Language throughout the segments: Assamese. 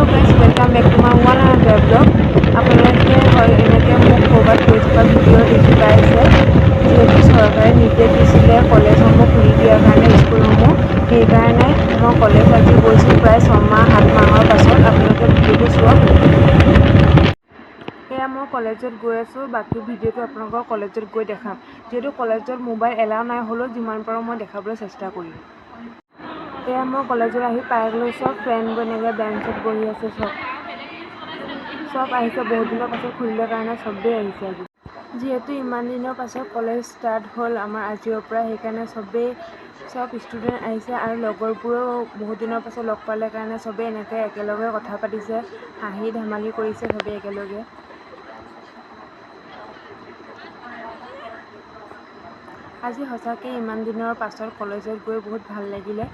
friends welcome back to my one another blog আপোনালোকে হয় এনেকৈ মোক ক'ৰবাত গৈ থকা ভিডিঅ' দেখি পাইছে যিহেতু চৰকাৰে নিৰ্দেশ দিছিলে কলেজসমূহ খুলি দিয়াৰ কাৰণে স্কুলসমূহ সেইকাৰণে মই কলেজ আজি গৈছোঁ প্ৰায় 6 মাহ 7 মাহৰ পাছত আপোনালোকে ভিডিঅ'টো চাওক এয়া মই কলেজত গৈ আছোঁ বাকী ভিডিঅ'টো আপোনালোকৰ কলেজত গৈ দেখাম যিহেতু কলেজত মোবাইল এলাও নাই হ'লেও যিমান পাৰোঁ মই দেখাবলৈ চেষ্টা কৰিম এয়া মই কলেজত আহি পাই গ'লোঁ চব ফ্ৰেণ্ডবোৰ এনেকৈ বেঞ্চত বহি আছে চব আহিছে বহুত দিনৰ পাছত খুলিলে কাৰণে চবেই আহিছে আজি যিহেতু ইমান দিনৰ পাছত কলেজ ষ্টাৰ্ট হ'ল আমাৰ আজিৰ পৰা সেইকাৰণে চব ষ্টুডেণ্ট আহিছে আৰু লগৰবোৰেও বহুত দিনৰ পাছত লগ পালে কাৰণে চবেই এনেকৈ একেলগে কথা পাতিছে হাঁহি ধেমালি কৰিছে চবেই একেলগে আজি সঁচাকৈ ইমান দিনৰ পাছত কলেজত গৈ বহুত ভাল লাগিলে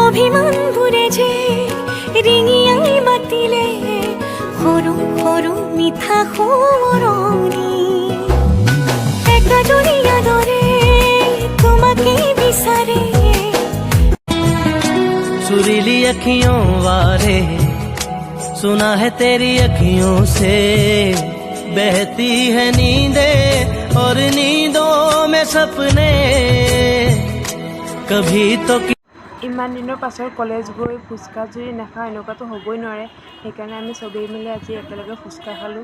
অভিমান ভুৰে যে ৰিঙিয়াই মাতিলে সৰু সৰু মিঠা সোঁৱৰণি একাজনীয়া দৰে তোমাকে বিচাৰে सुरीली अखियों वारे सुना है तेरी अखियों से बहती है नींदे और नींदों में सपने कभी तो ইমান দিনৰ পাছত কলেজ গৈ ফুচকা যদি নাখাওঁ এনেকুৱাতো হ'বই নোৱাৰে সেইকাৰণে আমি চবেই মিলি আজি একেলগে ফুচকা খালোঁ